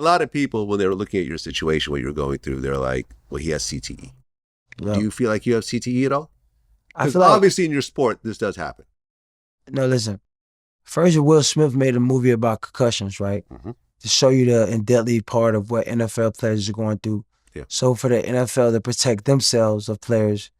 A lot of people, when they were looking at your situation, what you were going through, they're like, well, he has CTE. Yeah. Do you feel like you have CTE at all? I Because feel like, obviously in your sport, this does happen. no, listen. First, Will Smith made a movie about concussions, right? Mm-hmm. To show you the deadly part of what NFL players are going through. Yeah. So for the NFL to protect themselves of players,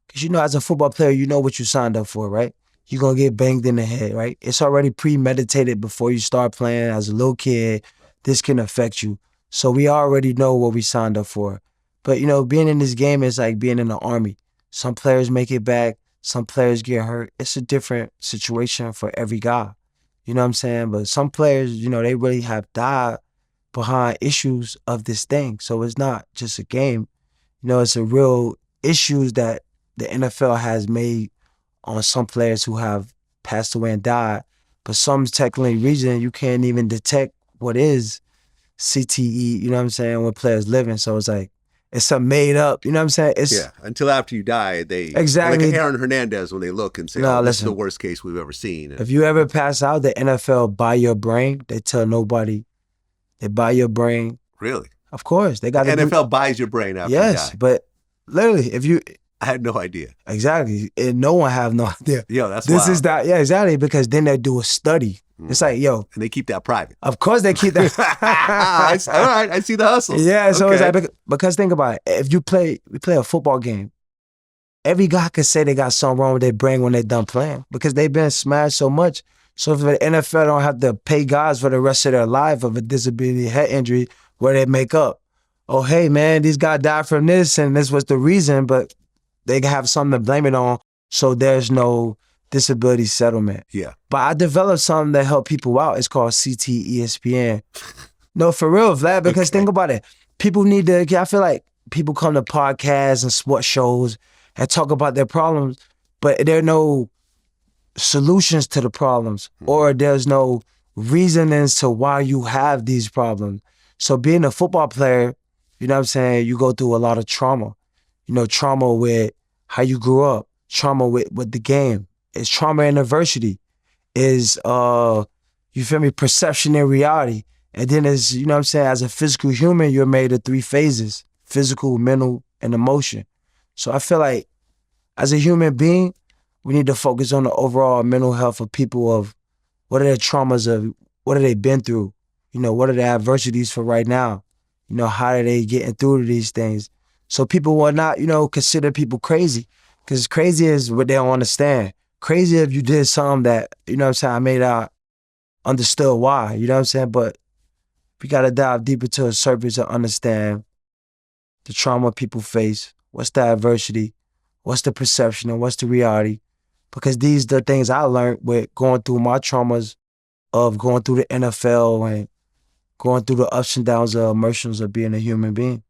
because you know, as a football player, you know what you signed up for, right? You're going to get banged in the head, right? It's already premeditated before you start playing. As a little kid, this can affect you. So we already know what we signed up for. But, you know, being in this game is like being in the Army. Some players make it back. Some players get hurt. It's a different situation for every guy. You know what I'm saying? But some players, you know, they really have died behind issues of this thing. So it's not just a game. You know, it's a real issues that the NFL has made on some players who have passed away and died. But some technically reason you can't even detect what is CTE, you know what I'm saying, when players living. So it's like, it's something made up, you know what I'm saying? It's yeah, until after you die, they exactly like Aaron Hernandez when they look and say, no, "Oh, this listen, is the worst case we've ever seen." if you ever pass out, the NFL buy your brain. They tell nobody. They buy your brain. Really? Of course, they got the NFL buys your brain after you die. But literally, if you, I had no idea. Exactly, and no one have no idea. Yo, that's this wild. is that. Yeah, exactly, because then they do a study. It's like, yo, and they keep that private. Of course, they keep that. All right, I see the hustle. Yeah, so it's like, because think about it. If we play a football game, every guy could say they got something wrong with their brain when they're done playing because they've been smashed so much. So if the NFL don't have to pay guys for the rest of their life of a disability head injury, where they make up, oh hey man, these guys died from this and this was the reason, but they have something to blame it on. So there's no disability settlement. Yeah. But I developed something that help people out. It's called CTE ESPN. No, for real, Vlad, because think about it. People need to, I feel like people come to podcasts and sports shows and talk about their problems, but there are no solutions to the problems or there's no reasonings to why you have these problems. So being a football player, you know what I'm saying, you go through a lot of trauma. You know, trauma with how you grew up, trauma with the game. It's trauma and adversity. Is, you feel me, perception and reality. And then as, you know what I'm saying, as a physical human, you're made of 3 phases, physical, mental, and emotion. So I feel like as a human being, we need to focus on the overall mental health of people, of what are their traumas, of what have they been through? You know, what are the adversities for right now? You know, how are they getting through these things? So people will not, you know, consider people crazy, because crazy is what they don't understand. Crazy if you did something that, you know what I'm saying, I made out, understood why, you know what I'm saying? But we gotta dive deeper to a surface to understand the trauma people face, what's the adversity, what's the perception, and what's the reality. Because these are the things I learned with going through my traumas of going through the NFL and going through the ups and downs of emotions of being a human being.